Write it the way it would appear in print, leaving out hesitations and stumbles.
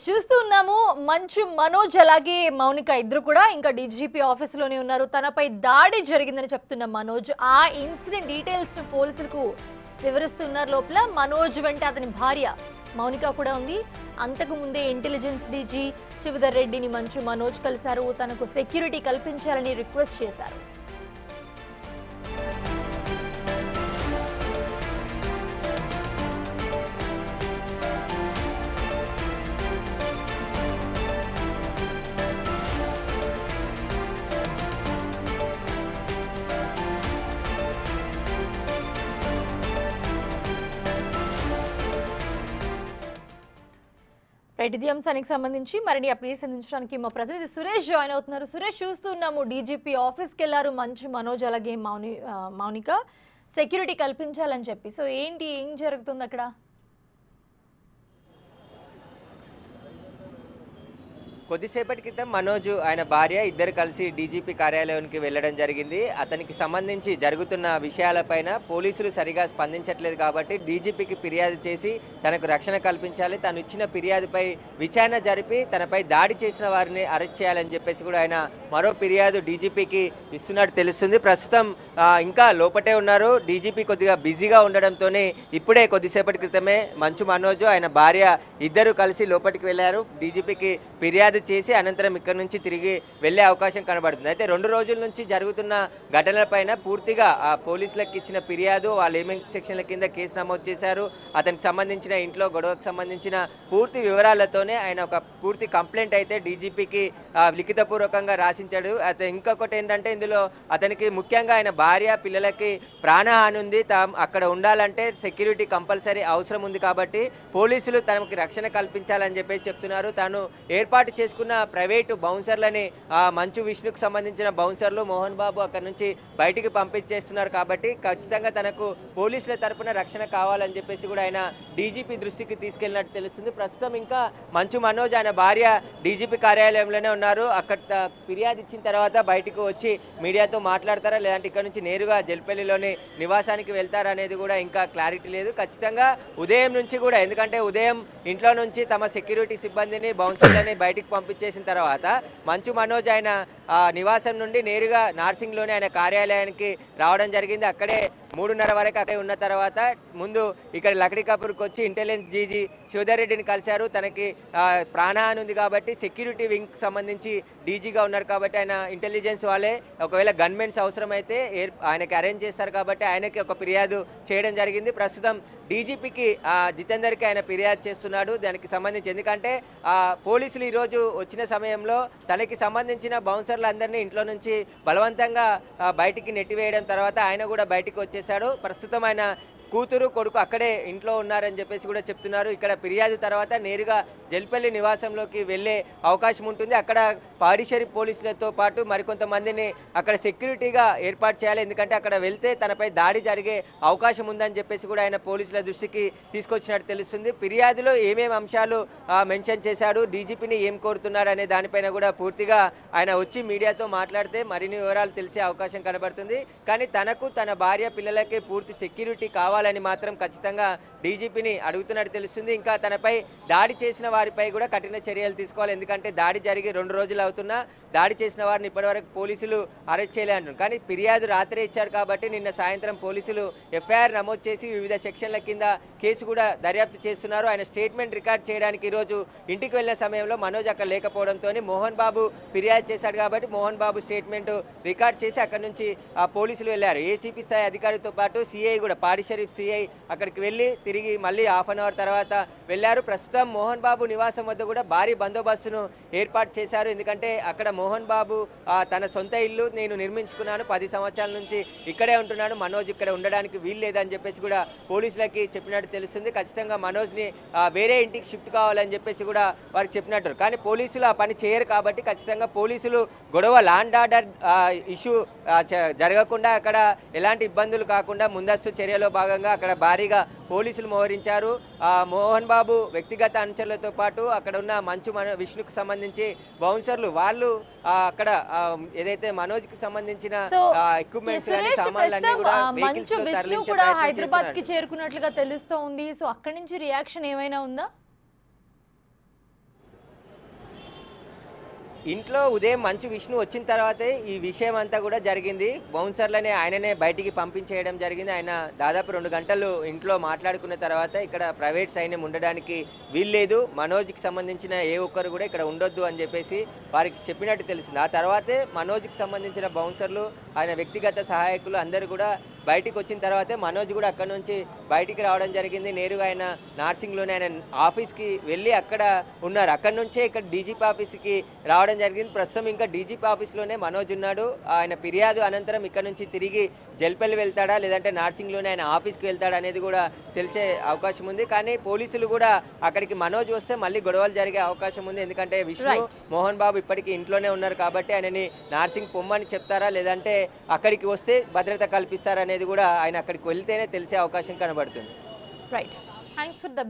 చూస్తూ ఉన్నాము మంచు మనోజ్ అలాగే మౌనిక ఇద్దరు కూడా ఇంకా డీజీపీ ఆఫీసులోనే ఉన్నారు. తనపై దాడి జరిగిందని చెప్తున్న మనోజ్ ఆ ఇన్సిడెంట్ డీటెయిల్స్ ను పోలీసులకు వివరిస్తున్నారు. లోపల మనోజ్ వెంట అతని భార్య మౌనిక కూడా ఉంది. అంతకు ముందే ఇంటెలిజెన్స్ డీజీ శివధర్ రెడ్డిని మంచు మనోజ్ కలిశారు. తనకు సెక్యూరిటీ కల్పించాలని రిక్వెస్ట్ చేశారు. ఇది అంశానికి సంబంధించి మరిన్ని అప్డేట్స్ అందించడానికి మా ప్రతినిధి సురేష్ జాయిన్ అవుతున్నారు. సురేష్, చూస్తున్నాము డీజీపీ ఆఫీస్కి వెళ్లారు మంచు మనోజ్ అలాగే మౌనిక సెక్యూరిటీ కల్పించాలని చెప్పి. సో ఏం జరుగుతుంది అక్కడ? కొద్దిసేపటి క్రితం మనోజ్ ఆయన భార్య ఇద్దరు కలిసి డీజీపీ కార్యాలయానికి వెళ్ళడం జరిగింది. అతనికి సంబంధించి జరుగుతున్న విషయాలపైన పోలీసులు సరిగా స్పందించట్లేదు కాబట్టి డీజీపీకి ఫిర్యాదు చేసి తనకు రక్షణ కల్పించాలి, తను ఇచ్చిన ఫిర్యాదుపై విచారణ జరిపి తనపై దాడి చేసిన వారిని అరెస్ట్ చేయాలని చెప్పేసి కూడా ఆయన మరో ఫిర్యాదు డీజీపీకి ఇస్తున్నట్టు తెలుస్తుంది. ప్రస్తుతం ఇంకా లోపటే ఉన్నారు. డీజీపీ కొద్దిగా బిజీగా ఉండడంతోనే ఇప్పుడే కొద్దిసేపటి క్రితమే మంచు మనోజ్ ఆయన భార్య ఇద్దరు కలిసి లోపలికి వెళ్ళారు. డీజీపీకి ఫిర్యాదు చేసి అనంతరం ఇక్కడ నుంచి తిరిగి వెళ్లే అవకాశం కనబడుతుంది. అయితే 2 రోజుల నుంచి జరుగుతున్న ఘటనలపైన పూర్తిగా పోలీసులకు ఇచ్చిన ఫిర్యాదు, వాళ్ళు ఏమేమి సెక్షన్ల కింద కేసు నమోదు చేశారు, అతనికి సంబంధించిన ఇంట్లో గొడవకు సంబంధించిన పూర్తి వివరాలతోనే ఆయన ఒక పూర్తి కంప్లైంట్ అయితే డీజీపీకి లిఖితపూర్వకంగా రాసించాడు. అయితే ఇంకొకటి ఏంటంటే ఇందులో అతనికి ముఖ్యంగా ఆయన భార్య పిల్లలకి ప్రాణహాని ఉంది, అక్కడ ఉండాలంటే సెక్యూరిటీ కంపల్సరీ అవసరం ఉంది కాబట్టి పోలీసులు తనకి రక్షణ కల్పించాలని చెప్పేసి చెప్తున్నారు. తాను ఏర్పాటు చేసుకున్న ప్రైవేటు బౌన్సర్లని మంచు విష్ణుకు సంబంధించిన బౌన్సర్లు మోహన్ బాబు అక్కడి నుంచి బయటికి పంపించేస్తున్నారు కాబట్టి ఖచ్చితంగా తనకు పోలీసుల తరపున రక్షణ కావాలని చెప్పేసి కూడా ఆయన డీజీపీ దృష్టికి తీసుకెళ్ళినట్టు తెలుస్తుంది. ప్రస్తుతం ఇంకా మంచు మనోజ్ ఆయన భార్య డీజీపీ కార్యాలయంలోనే ఉన్నారు. అక్కడ ఫిర్యాదు ఇచ్చిన తర్వాత బయటకు వచ్చి మీడియాతో మాట్లాడతారా లేదంటే ఇక్కడ నుంచి నేరుగా జల్పల్లిలోని నివాసానికి వెళ్తారా అనేది కూడా ఇంకా క్లారిటీ లేదు. ఖచ్చితంగా ఉదయం నుంచి కూడా, ఎందుకంటే ఉదయం ఇంట్లో నుంచి తమ సెక్యూరిటీ సిబ్బందిని బౌన్సర్లని బయటికి పంపించేసిన తర్వాత మంచు మనోజ్ ఆయన నివాసం నుండి నేరుగా నార్సింగ్లోనే ఆయన కార్యాలయానికి రావడం జరిగింది. అక్కడే 3:30 వరకు అక్కడే ఉన్న తర్వాత ముందు ఇక్కడ లక్డీ కపూర్కి వచ్చి ఇంటెలిజెన్స్ డీజీ శివధర్ రెడ్డిని కలిశారు. తనకి ప్రాణహాని ఉంది కాబట్టి సెక్యూరిటీ వింగ్కి సంబంధించి డీజీగా ఉన్నారు కాబట్టి ఆయన ఇంటెలిజెన్స్ వాళ్ళే ఒకవేళ గన్మెన్స్ అవసరమైతే ఆయనకి అరేంజ్ చేస్తారు కాబట్టి ఆయనకి ఒక ఫిర్యాదు చేయడం జరిగింది. ప్రస్తుతం డీజీపీకి జితేందర్కి ఆయన ఫిర్యాదు చేస్తున్నాడు దానికి సంబంధించి. ఎందుకంటే పోలీసులు ఈరోజు వచ్చిన సమయంలో తనకి సంబంధించిన బౌన్సర్లందరినీ ఇంట్లో నుంచి బలవంతంగా బయటికి నెట్టివేయడం తర్వాత ఆయన కూడా బయటికి వచ్చేసాడు. ప్రస్తుతం ఆయన కూతురు కొడుకు అక్కడే ఇంట్లో ఉన్నారని చెప్పేసి కూడా చెప్తున్నారు. ఇక్కడ ఫిర్యాదు తర్వాత నేరుగా జల్పల్లి నివాసంలోకి వెళ్ళే అవకాశం ఉంటుంది. అక్కడ పాడిషరి పోలీసులతో పాటు మరికొంతమందిని అక్కడ సెక్యూరిటీగా ఏర్పాటు చేయాలి, ఎందుకంటే అక్కడ వెళ్తే తనపై దాడి జరిగే అవకాశం ఉందని చెప్పేసి కూడా ఆయన పోలీసుల దృష్టికి తీసుకొచ్చినట్టు తెలుస్తుంది. ఫిర్యాదులో ఏమేమి అంశాలు మెన్షన్ చేశాడు, డీజీపీని ఏం కోరుతున్నారు అనే దానిపైన కూడా పూర్తిగా ఆయన వచ్చి మీడియాతో మాట్లాడితే మరిన్ని వివరాలు తెలిసే అవకాశం కనబడుతుంది. కానీ తనకు తన భార్య పిల్లలకి పూర్తి సెక్యూరిటీ కావాలని మాత్రం ఖచ్చితంగా డీజీపీని అడుగుతున్నట్టు తెలుస్తుంది. ఇంకా తనపై దాడి చేసిన వారిపై కూడా కఠిన చర్యలు తీసుకోవాలి, ఎందుకంటే దాడి జరిగి 2 రోజులు అవుతున్నా దాడి చేసిన వారిని ఇప్పటివరకు పోలీసులు అరెస్ట్ చేయలేరు. కానీ ఫిర్యాదు రాత్రే ఇచ్చారు కాబట్టి నిన్న సాయంత్రం పోలీసులు ఎఫ్ఐఆర్ నమోదు చేసి వివిధ సెక్షన్ల కింద కేసు కూడా దర్యాప్తు చేస్తున్నారు. ఆయన స్టేట్మెంట్ రికార్డ్ చేయడానికి ఈరోజు ఇంటికి వెళ్లే సమయంలో మనోజ్ అక్కడ లేకపోవడంతో మోహన్ బాబు ఫిర్యాదు చేశాడు కాబట్టి మోహన్ బాబు స్టేట్మెంట్ రికార్డ్ చేసి అక్కడి నుంచి పోలీసులు వెళ్లారు. ఏసీపీ స్థాయి అధికారితో పాటు సిఐ కూడా పాడిషరీఫ్ సిఐ అక్కడికి వెళ్ళి తిరిగి మళ్ళీ హాఫ్ అన్ అవర్ తర్వాత వెళ్ళారు. ప్రస్తుతం మోహన్ బాబు నివాసం వద్ద కూడా భారీ బందోబస్తును ఏర్పాటు చేశారు. ఎందుకంటే అక్కడ మోహన్ బాబు తన సొంత ఇల్లు నేను నిర్మించుకున్నాను, 10 సంవత్సరాల నుంచి ఇక్కడే ఉంటున్నాను, మనోజ్ ఇక్కడ ఉండడానికి వీలు లేదని చెప్పేసి కూడా పోలీసులకి చెప్పినట్టు తెలుస్తుంది. ఖచ్చితంగా మనోజ్ని వేరే ఇంటికి షిఫ్ట్ కావాలని చెప్పేసి కూడా వారికి చెప్పినట్టు. కానీ పోలీసులు ఆ పని చేయరు కాబట్టి ఖచ్చితంగా పోలీసులు గొడవ ల్యాండ్ ఆర్డర్ ఇష్యూ జరగకుండా అక్కడ ఎలాంటి ఇబ్బందులు కాకుండా ముందస్తు చర్యలో భాగంగా అక్కడ భారీగా పోలీసులు మోహరించారు. మోహన్ బాబు వ్యక్తిగత అనుచరులతో పాటు అక్కడ ఉన్న మంచు విష్ణుకు సంబంధించి బౌన్సర్లు వాళ్ళు అక్కడ ఏదైతే మనోజ్ కి సంబంధించిన ఎక్విప్మెంట్స్ కూడా హైదరాబాద్ కి చేరుకున్నట్లుగా తెలుస్తోంది. సో అక్కడి నుంచి రియాక్షన్ ఏమైనా ఉందా? ఇంట్లో ఉదయం మంచు విష్ణు వచ్చిన తర్వాతే ఈ విషయం అంతా కూడా జరిగింది. బౌన్సర్లనే ఆయననే బయటికి పంపించేయడం జరిగింది. ఆయన దాదాపు 2 గంటలు ఇంట్లో మాట్లాడుకున్న తర్వాత ఇక్కడ ప్రైవేట్ సైన్యం ఉండడానికి వీల్లేదు, మనోజ్కి సంబంధించిన ఏ ఒక్కరు కూడా ఇక్కడ ఉండొద్దు అని చెప్పేసి వారికి చెప్పినట్టు తెలిసింది. ఆ తర్వాతే మనోజ్కి సంబంధించిన బౌన్సర్లు, ఆయన వ్యక్తిగత సహాయకులు అందరూ కూడా బయటికి వచ్చిన తర్వాతే మనోజ్ కూడా అక్కడ నుంచి బయటికి రావడం జరిగింది. నేరుగా ఆయన నార్సింగ్లోనే ఆయన ఆఫీస్కి వెళ్ళి అక్కడ ఉన్నారు. అక్కడ నుంచే ఇక్కడ డీజీపీ ఆఫీస్కి రావడం జరిగింది. ప్రస్తుతం ఇంకా డీజీపీ ఆఫీస్లోనే మనోజ్ ఉన్నాడు. ఆయన ఫిర్యాదు అనంతరం ఇక్కడ నుంచి తిరిగి జల్పల్లి వెళ్తాడా లేదంటే నార్సింగ్లోనే ఆయన ఆఫీస్కి వెళ్తాడా అనేది కూడా తెలిసే అవకాశం ఉంది. కానీ పోలీసులు కూడా అక్కడికి మనోజ్ వస్తే మళ్ళీ గొడవలు జరిగే అవకాశం ఉంది. ఎందుకంటే విష్ణు మోహన్ బాబు ఇప్పటికీ ఇంట్లోనే ఉన్నారు కాబట్టి ఆయనని నార్సింగ్ పొమ్మని చెప్తారా లేదంటే అక్కడికి వస్తే భద్రత కల్పిస్తారా అనేది కూడా ఆయన అక్కడికి వెళ్తేనే తెలిసే అవకాశం కనబడుతుంది. Right, thanks for the